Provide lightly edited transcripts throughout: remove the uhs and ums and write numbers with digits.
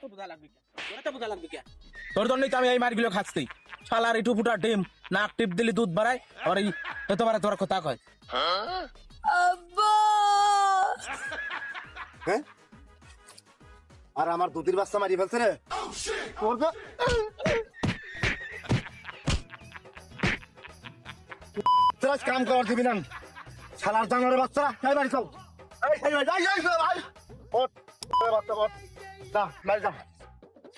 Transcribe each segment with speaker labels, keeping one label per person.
Speaker 1: তো বোঝা লাগবে কে? তোরা তো বোঝা লাগবে কে?
Speaker 2: তোর জন্যই তো আমি এই মারগুলো খাচ্ছি। শালার একটু ফুটা ডিম নাক টিপ দিলি দুধ বাড়ায় আবার এই হতে পারে তোর কথা কয়।
Speaker 3: আব্বা
Speaker 4: হ্যাঁ আর আমার দুধের বাচ্চা মারি ফেলছে রে তোর তো তোরা কাম করার দিবি না শালার জানোয়ারের বাচ্চা এই বাড়ি চল এই বাড়ি যাই ভাই ওঠ বাচ্চা ওঠ যা বাড়ি যা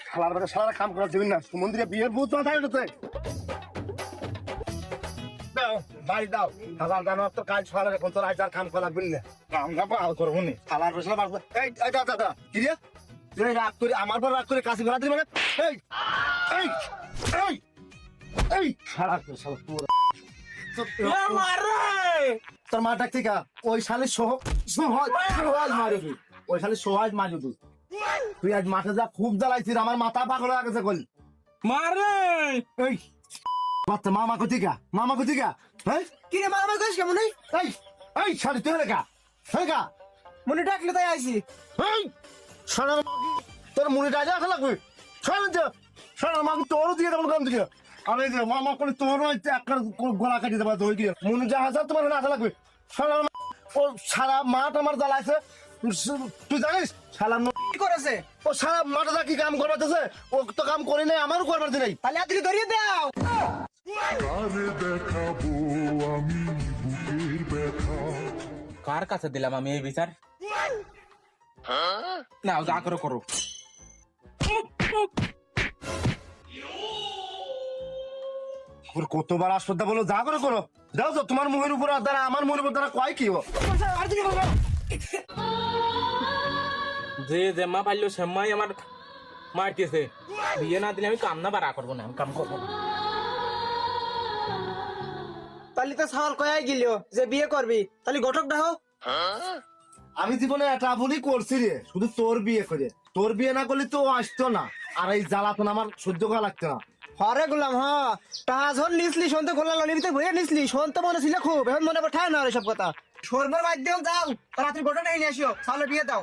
Speaker 4: শালার বাচ্চা শালার কাম করার দিবি না মন্দিরে বিয়ের ভূত মাথায় উঠেছে দাও বাড়ি দাও শালার জানোয়ার তো কাজ শালার এখন তোর আজ আর কাম করা লাগবে না কাম কাপা আল করবো নি শালার শালা বাচ্চা এই দাদা কি রে তুই রাগ করে আমার পর রাগ করে কাশি ঘোরা দিবি মানে এই এই এই এই শালা শালা তোর মা ডাকতে কা ওই শালে সহজ মারে তুই ওই শালে সহজ মারি তুই আজ মাঠে যা খুব জ্বালাইছিস আমার মাথা পাগল হয়ে গেছে কল
Speaker 2: মারে
Speaker 4: এই বাচ্চা মামা কোথিকা হ্যাঁ
Speaker 3: কি রে মামা কইস কেমন এই
Speaker 4: এই এই শালি তুই লেখা লেখা
Speaker 3: মনে ডাকলে তাই আইছি
Speaker 4: এই শালা তোর মনে ডাজা আসা লাগবে শালা মাগি তোরও দিয়ে দেবো কাম দিকে আমি যে মামা করে তোর একটা গলা কাটিয়ে দেবো দই দিয়ে মনে যা হাজার তোমার আসা লাগবে শালা ও সারা মাঠ আমার জ্বালাইছে তুই জানিস শালা
Speaker 3: কি করেছে
Speaker 4: ও সারা মাঠে যা কি কাম করবাতেছে ও তো কাম করি নাই আমারও করবার নাই
Speaker 3: তাহলে আজকে ধরিয়ে দাও
Speaker 5: কারে দেখাবো আমি বুকের ব্যথা
Speaker 2: কার কাছে দিলাম আমি এই বিচার না যা করে করো
Speaker 4: ওর কতবার আসপদ্দা বলো যা করে করো যাও তো তোমার মুখের উপর আর দ্বারা আমার মুখের উপর দ্বারা কয় কি ও
Speaker 2: যে জেম্মা পাইলো সেম্মাই আমার মারতেছে বিয়ে না দিলে আমি কাম না বাড়া করবো না আমি কাম করবো না।
Speaker 3: তাহলে তো সাল কয়াই গেল যে বিয়ে করবি তাহলে ঘটক দাও
Speaker 4: আমি জীবনে এটা বলি করছি রে শুধু তোর বিয়ে করে তোর বিয়ে না করলে তো ও আসতো না আর এই জ্বালাতন আমার সহ্য করা লাগতো না
Speaker 3: হরে গুলাম হ্যাঁ টাহাজন নিসলি শুনতে খোলা ললিতে ভয়ে নিসলি শুনতে মনে ছিল খুব এখন মনে পড়ায় না এসব কথা সরবার মাধ্যম যাও রাত্রি ঘটনা নিয়ে আসিও তাহলে বিয়ে দাও